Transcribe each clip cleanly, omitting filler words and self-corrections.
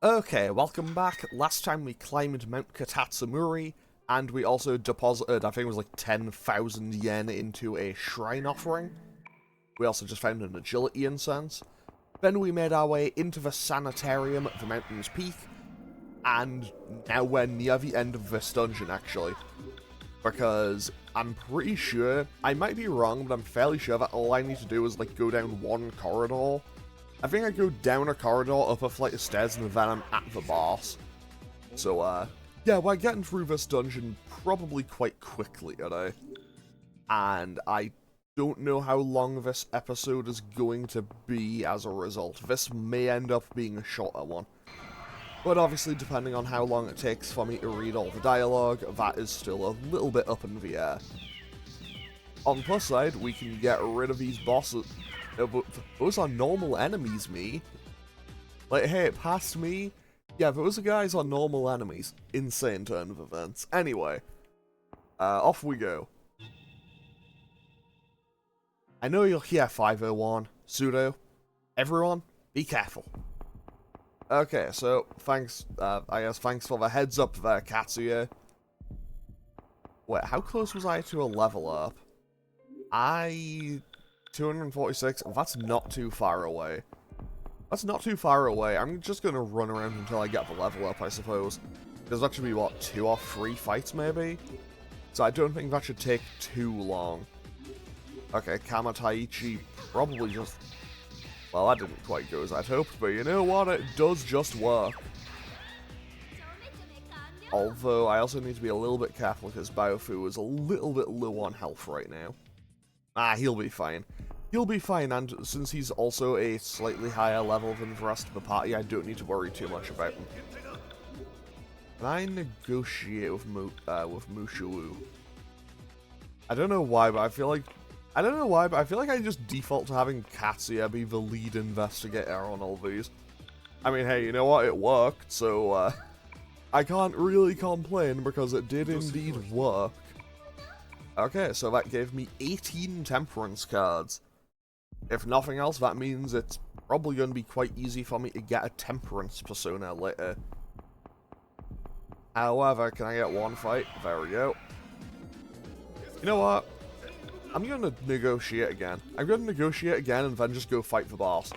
Okay, welcome back. Last time we climbed Mount Katatsumuri, and we also deposited, I think it was like 10,000 yen into a shrine offering. We also just found an agility incense. Then we made our way into the sanitarium at the mountain's peak, and now we're near the end of this dungeon, actually. Because I'm pretty sure, I might be wrong, but I'm fairly sure that all I need to do is like go down one corridor. I think I go down a corridor, up a flight of stairs, and then I'm at the boss. So, yeah, we're getting through this dungeon probably quite quickly today. And I don't know how long this episode is going to be as a result. This may end up being a shorter one. But obviously, depending on how long it takes for me to read all the dialogue, that is still a little bit up in the air. On the plus side, we can get rid of these bosses. Those are normal enemies, me. Like, hey, past me. Yeah, those guys are normal enemies. Insane turn of events. Anyway, off we go. I know you're here, 501. Sudou. Everyone, be careful. Okay, so, thanks, I guess thanks for the heads up there, Tatsuya. Wait, how close was I to a level up? 246, that's not too far away. That's not too far away. I'm just gonna run around until I get the level up, I suppose. Because that should be, what, 2 or 3 fights, maybe? So I don't think that should take too long. Okay, Kamataichi probably just... Well, that didn't quite go as I'd hoped, but you know what? It does just work. Although, I also need to be a little bit careful because Baofu is a little bit low on health right now. He'll be fine. He'll be fine, and since he's also a slightly higher level than the rest of the party, I don't need to worry too much about him. Can I negotiate with Mushu? I don't know why, but I feel like... I don't know why, but I feel like I just default to having Tatsuya be the lead investigator on all these. I mean, hey, you know what? It worked, so, I can't really complain because it did indeed work. Okay, so that gave me 18 temperance cards. If nothing else, that means it's probably going to be quite easy for me to get a temperance persona later. However, can I get one fight? There we go. You know what? I'm going to negotiate again. I'm going to negotiate again and then just go fight the boss.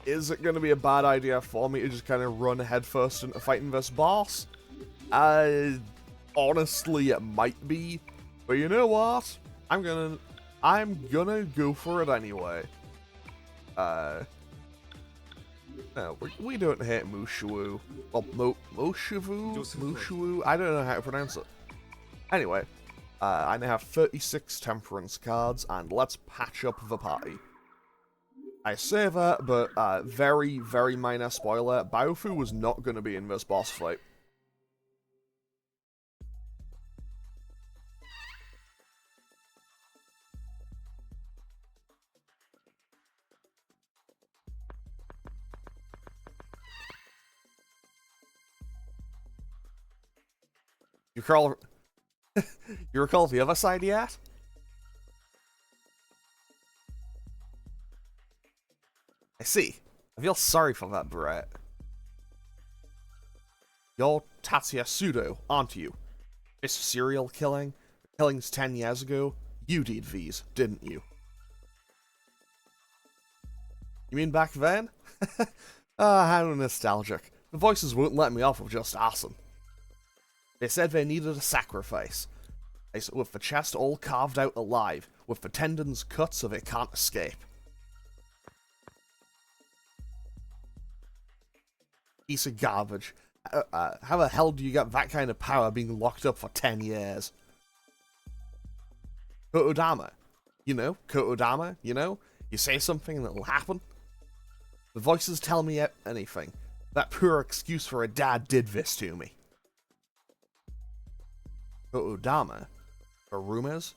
Is it going to be a bad idea for me to just kind of run headfirst into fighting this boss? Honestly, it might be. But you know what? I'm gonna go for it anyway. No, we don't hate Mushu. Well, Mushu? I don't know how to pronounce it. Anyway, I now have 36 temperance cards, and let's patch up the party. I say that, but very, very minor spoiler, Baofu was not going to be in this boss fight. You recall the other side yet? I see. I feel sorry for that brat. You're Tatsuya Sudou, aren't you? This serial killing? Killings 10 years ago? You did these, didn't you? You mean back then? How nostalgic. The voices won't let me off of just awesome. They said they needed a sacrifice. With the chest all carved out alive, with the tendons cut so they can't escape. Piece of garbage. How the hell do you get that kind of power being locked up for 10 years? Kotodama. Kotodama, You say something and it'll happen. The voices tell me anything. That poor excuse for a dad did this to me. Kotodama? For rumors?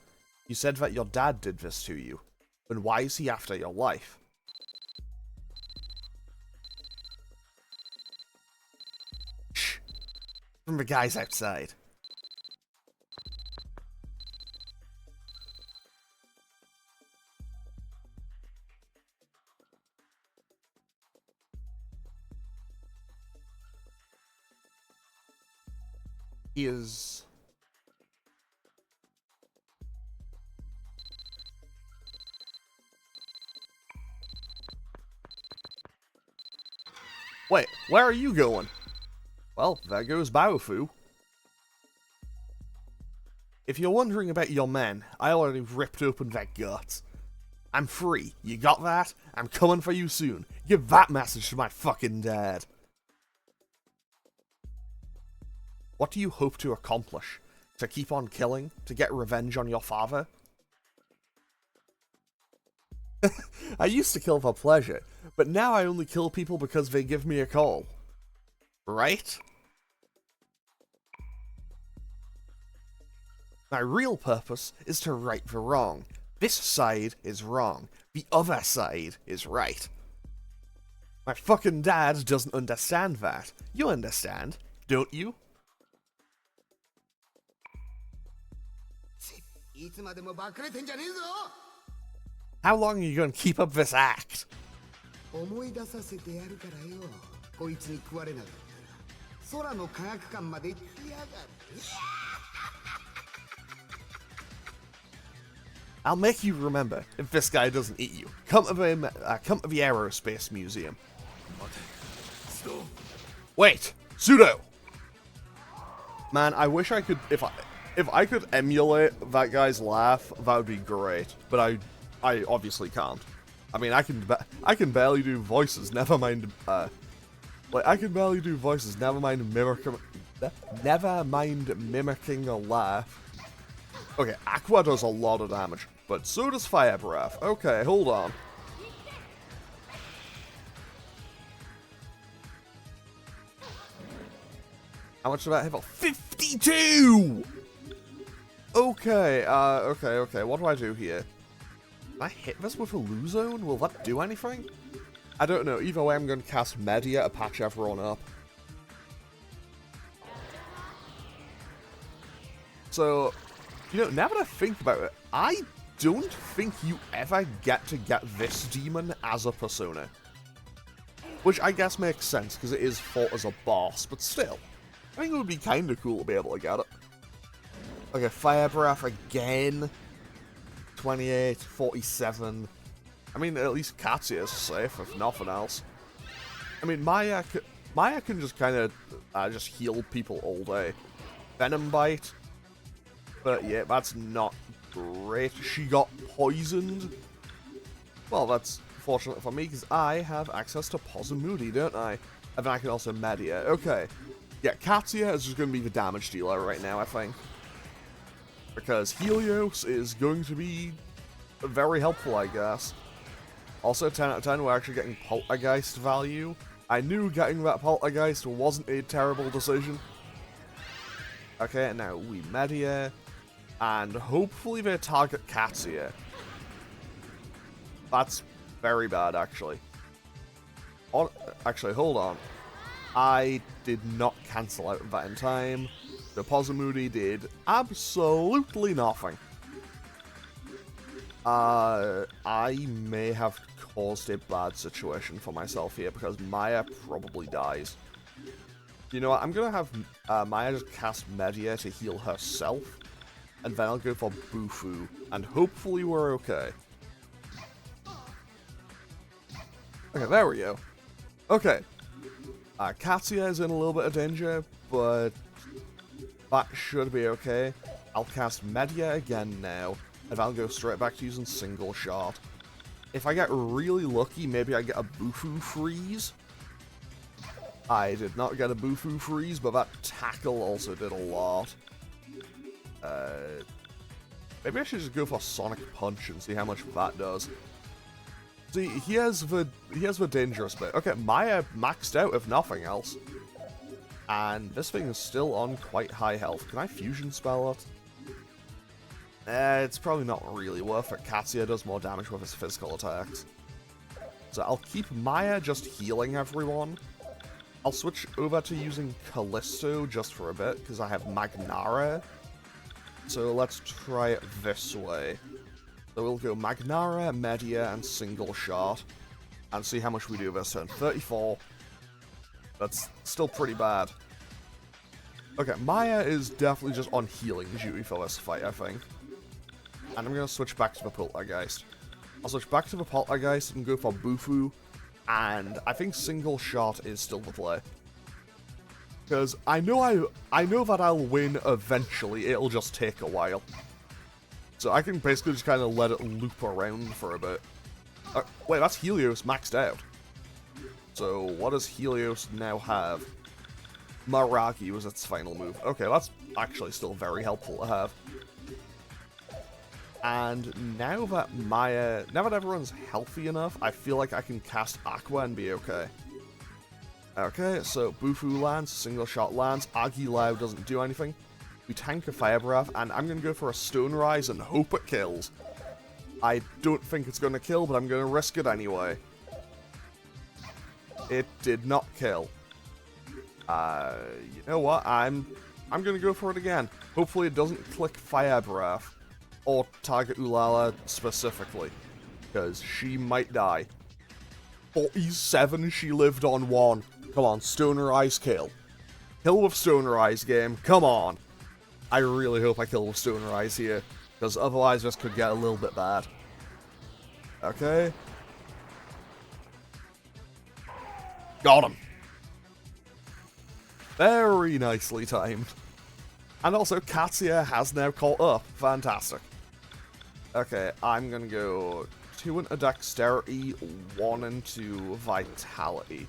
You said that your dad did this to you. Then why is he after your life? Shh. From the guys outside. He is... Wait, where are you going? Well, there goes Baofu. If you're wondering about your men, I already ripped open their guts. I'm free. You got that? I'm coming for you soon. Give that message to my fucking dad. What do you hope to accomplish? To keep on killing? To get revenge on your father? I used to kill for pleasure, but now I only kill people because they give me a call. Right? My real purpose is to right the wrong. This side is wrong. The other side is right. My fucking dad doesn't understand that. You understand, don't you? How long are you going to keep up this act? I'll make you remember if this guy doesn't eat you. Come to the Aerospace Museum. Wait, Sudou! Man, I wish I could, if I could emulate that guy's laugh, that would be great. But I obviously can't. I mean, I can barely do voices. Never mind. I can barely do voices. Never mind mimicking a laugh. Okay, Aqua does a lot of damage, but so does Fire Breath. Okay, hold on. How much did that hit for? 52! Okay, okay. What do I do here? Can I hit this with a Luzone? Will that do anything? I don't know. Either way, I'm going to cast Media to patch everyone up. So, you know, now that I think about it, I don't think you ever get to get this demon as a persona. Which I guess makes sense, because it is fought as a boss, but still. I think it would be kind of cool to be able to get it. Okay, Fire Breath again. 28, 47. I mean, at least Tatsuya is safe, if nothing else. I mean, Maya can just kind of just heal people all day. Venom Bite. But yeah, that's not great. She got poisoned. Well, that's fortunate for me, because I have access to Pozumudi, don't I? And then I can also Media. Okay. Yeah, Tatsuya is just going to be the damage dealer right now, I think. Because Helios is going to be very helpful, I guess. Also, 10 out of 10, we're actually getting Poltergeist value. I knew getting that Poltergeist wasn't a terrible decision. Okay, and now we Media. And hopefully they target Tatsuya. That's very bad, actually. Actually, hold on. I did not cancel out that in time. The Pozumudi did absolutely nothing. I may have caused a bad situation for myself here, because Maya probably dies. You know what, I'm gonna have Maya just cast Media to heal herself, and then I'll go for Bufu, and hopefully we're okay. Okay, there we go. Okay. Tatsuya is in a little bit of danger, but that should be okay. I'll cast Media again now, and I'll go straight back to using Single Shot. If I get really lucky, maybe I get a Bufu Freeze. I did not get a Bufu Freeze, but that Tackle also did a lot. Maybe I should just go for Sonic Punch and see how much that does. See, here's the dangerous bit. Okay, Maya maxed out if nothing else. And this thing is still on quite high health. Can I Fusion Spell it? It's probably not really worth it. Tatsuya does more damage with his physical attacks. So I'll keep Maya just healing everyone. I'll switch over to using Callisto just for a bit, because I have Magnara. So let's try it this way. So we'll go Magnara, Media, and Single Shot. And see how much we do this turn. 34. That's still pretty bad. Okay, Maya is definitely just on healing duty for this fight, I think. And I'm going to switch back to the Poltergeist. I'll switch back to the Poltergeist and go for Bufu. And I think single shot is still the play. Because I know that I'll win eventually, it'll just take a while. So I can basically just kind of let it loop around for a bit. Wait, that's Helios maxed out. So what does Helios now have? Maragi was its final move. Okay, that's actually still very helpful to have. And now that everyone's healthy enough, I feel like I can cast Aqua and be okay. Okay, so Bufu lands, single shot lands, Agilao doesn't do anything. We tank a Fire Breath, and I'm going to go for a Stone Rise and hope it kills. I don't think it's going to kill, but I'm going to risk it anyway. It did not kill. You know what? I'm going to go for it again. Hopefully it doesn't click Fire Breath. Or target Ulala specifically. Because she might die. 47 she lived on 1. Come on, Stoner Eyes kill. Kill with Stoner Eyes, game. Come on. I really hope I kill with Stoner Eyes here. Because otherwise this could get a little bit bad. Okay. Got him. Very nicely timed. And also, Tatsuya has now caught up. Fantastic. Okay, I'm gonna go 2 into Dexterity, 1 into Vitality.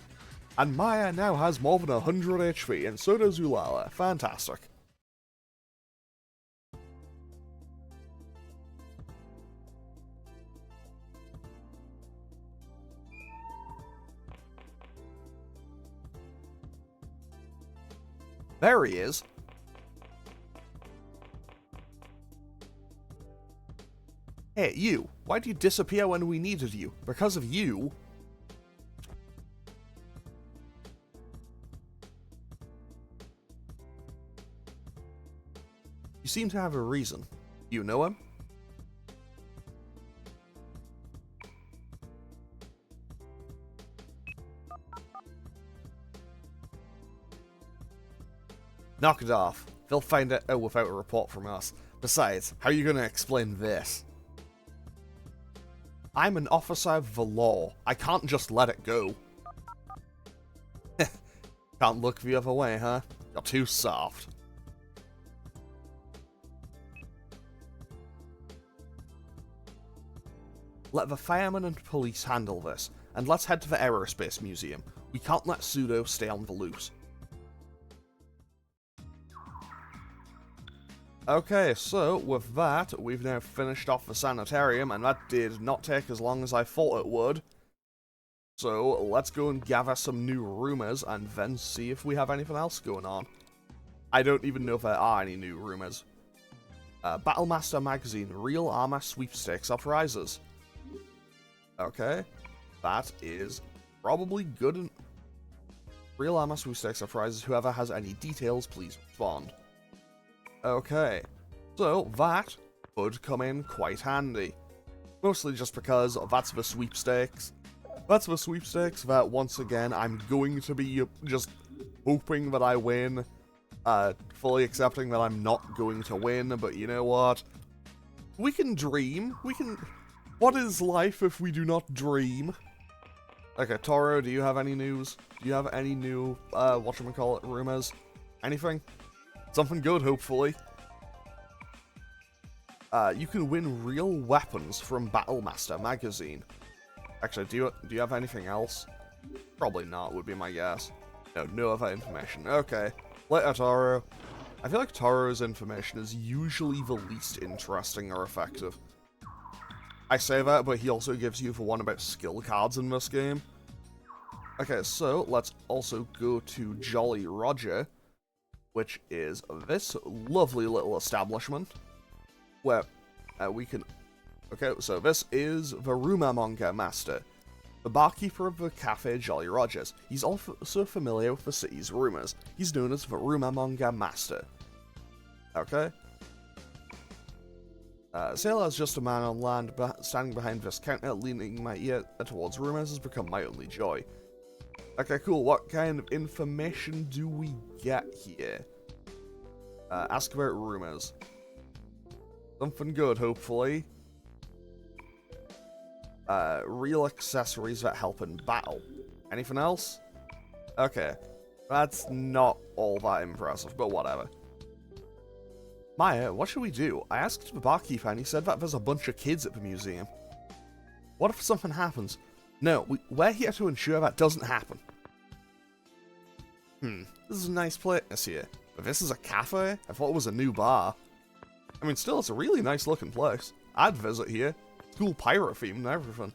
And Maya now has more than 100 HP, and so does Ulala. Fantastic. There he is. Hey, you. Why'd you disappear when we needed you? Because of you? You seem to have a reason. You know him? Knock it off. They'll find it out without a report from us. Besides, how are you going to explain this? I'm an officer of the law. I can't just let it go. Can't look the other way, huh? You're too soft. Let the firemen and police handle this, and let's head to the Aerospace Museum. We can't let Sudou stay on the loose. Okay, so with that, we've now finished off the sanitarium, and that did not take as long as I thought it would. So let's go and gather some new rumors, and then see if we have anything else going on. I don't even know if there are any new rumors. Battlemaster Magazine, Real Armor Sweepstakes are prizes. Okay, that is probably good. Real Armor Sweepstakes are prizes. Whoever has any details, please respond. Okay, so that could come in quite handy. Mostly just because that's the sweepstakes. That's the sweepstakes that, once again, I'm going to be just hoping that I win. Fully accepting that I'm not going to win, but you know what? We can dream. We can... What is life if we do not dream? Okay, Toro, do you have any news? Do you have any new, whatchamacallit, rumors? Anything? Something good, hopefully. You can win real weapons from Battlemaster Magazine. Actually, do you have anything else? Probably not, would be my guess. No other information. Okay. Later, Taro. I feel like Taro's information is usually the least interesting or effective. I say that, but he also gives you the one about skill cards in this game. Okay, so let's also go to Jolly Roger, which is this lovely little establishment, where we can... Okay, so this is the Rumamonga Master, the barkeeper of the Cafe Jolly Rogers. He's also familiar with the city's rumors. He's known as the Rumamonga Master. Okay. Sailor is just a man on land, standing behind this counter, leaning my ear towards rumors has become my only joy. Okay, cool. What kind of information do we get here? Ask about rumors. Something good, hopefully. Real accessories that help in battle. Anything else? Okay. That's not all that impressive, but whatever. Maya, what should we do? I asked the barkeeper and he said that there's a bunch of kids at the museum. What if something happens? No, we're here to ensure that doesn't happen. This is a nice place here. But this is a cafe? I thought it was a new bar. I mean, still, it's a really nice looking place. I'd visit here. Cool pirate theme and everything.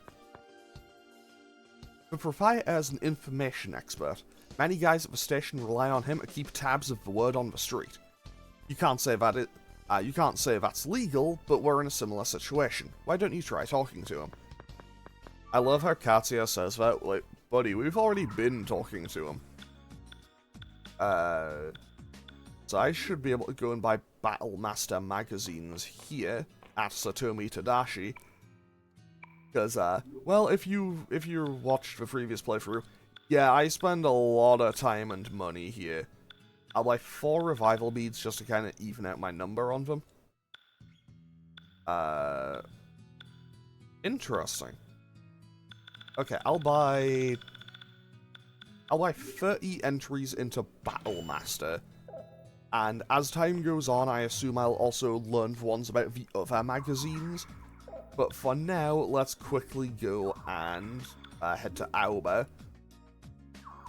The proprietor is an information expert. Many guys at the station rely on him to keep tabs of the word on the street. You can't say that's legal, but we're in a similar situation. Why don't you try talking to him? I love how Tatsuya says that, like, buddy, we've already been talking to him. So I should be able to go and buy Battle Master magazines here at Satomi Tadashi. Because, well, if you watched the previous playthrough, yeah, I spend a lot of time and money here. I'll buy 4 revival beads just to kind of even out my number on them. Interesting. Okay, I'll buy 30 entries into Battle Master. And as time goes on, I assume I'll also learn the ones about the other magazines. But for now, let's quickly go and head to Aoba.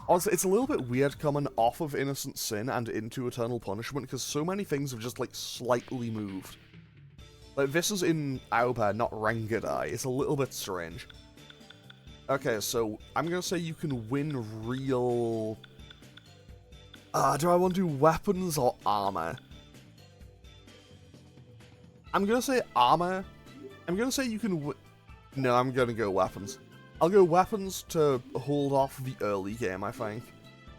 Honestly, it's a little bit weird coming off of Innocent Sin and into Eternal Punishment, because so many things have just, like, slightly moved. Like, this is in Aoba, not Rengadai. It's a little bit strange. Okay, so I'm gonna say you can win real... do I want to do weapons or armor? I'm gonna say armor. I'm gonna say you can No, I'm gonna go weapons. I'll go weapons to hold off the early game, I think.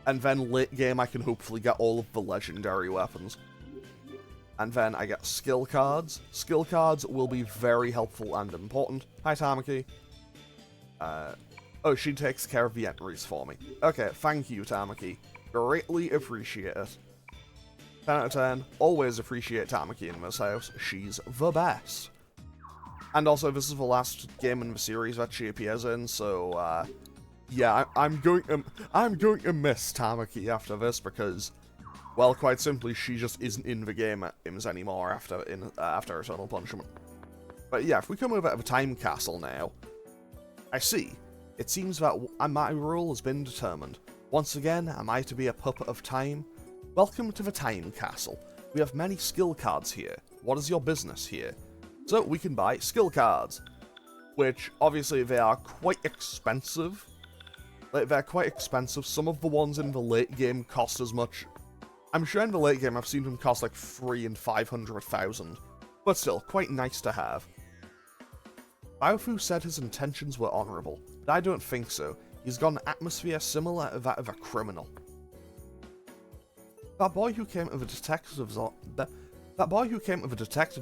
And then late game I can hopefully get all of the legendary weapons. And then I get skill cards. Skill cards will be very helpful and important. Hi, Tamaki. Oh, she takes care of the entries for me. Okay, thank you, Tamaki. Greatly appreciate it. 10 out of 10. Always appreciate Tamaki in this house. She's the best. And also, this is the last game in the series that she appears in, so, yeah, I'm going to miss Tamaki after this, because, well, quite simply, she just isn't in the games anymore after Eternal Punishment. But yeah, if we come over to the Time Castle now, I see. It seems that my role has been determined. Once again, am I to be a puppet of time? Welcome to the Time Castle. We have many skill cards here. What is your business here? So we can buy skill cards, which obviously they are quite expensive. Like, they're quite expensive. Some of the ones in the late game cost as much. I'm sure in the late game I've seen them cost like 300,000 and 500,000, but still quite nice to have. Baofu said his intentions were honourable, but I don't think so. He's got an atmosphere similar to that of a criminal. That boy who came to the detective's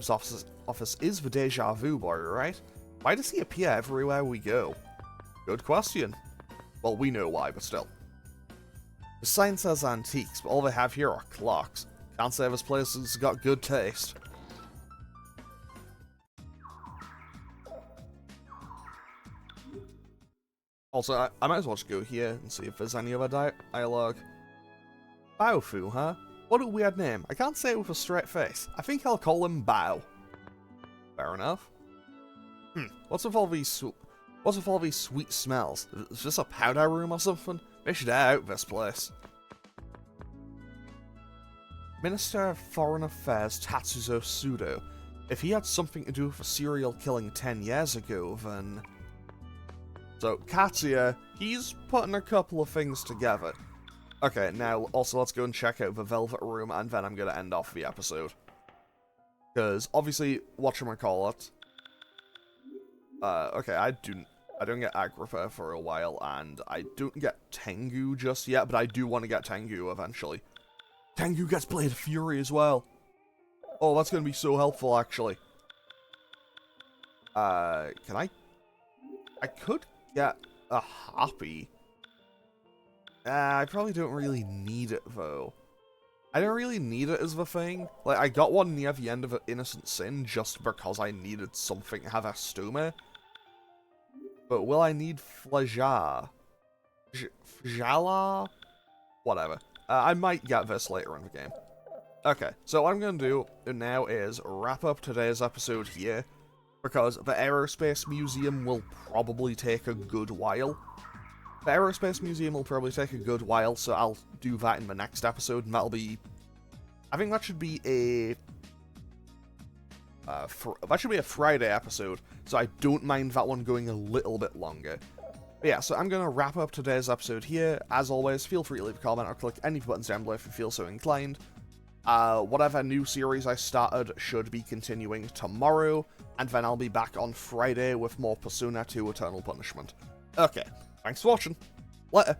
office is the Deja Vu boy, right? Why does he appear everywhere we go? Good question. Well, we know why, but still. The sign says antiques, but all they have here are clocks. Can't say this place has got good taste. Also, I might as well just go here and see if there's any other dialogue. Baofu, huh? What a weird name. I can't say it with a straight face. I think I'll call him Bao. Fair enough. What's with all these sweet smells? Is this a powder room or something? They should air out this place. Minister of Foreign Affairs Tatsuya Sudou. If he had something to do with a serial killing 10 years ago, then... So, Tatsuya, he's putting a couple of things together. Okay, now, also, let's go and check out the Velvet Room, and then I'm going to end off the episode. Because, obviously, whatchamacallit. Okay, I don't get Agrippa for a while, and I don't get Tengu just yet, but I do want to get Tengu eventually. Tengu gets Blade of Fury as well. Oh, that's going to be so helpful, actually. Can I could get a Happy. I probably don't really need it, though. I don't really need it as the thing. Like, I got one near the end of Innocent Sin just because I needed something to have Astume. But will I need Flajar? Fjala? Whatever. I might get this later in the game. Okay, so what I'm going to do now is wrap up today's episode here, because the Aerospace Museum will probably take a good while. The Aerospace Museum will probably take a good while, so I'll do that in the next episode, and that'll be... I think that should be a... that should be a Friday episode, so I don't mind that one going a little bit longer. But yeah, so I'm going to wrap up today's episode here. As always, feel free to leave a comment or click any buttons down below if you feel so inclined. Whatever new series I started should be continuing tomorrow, and then I'll be back on Friday with more Persona 2 Eternal Punishment. Okay, thanks for watching. Later.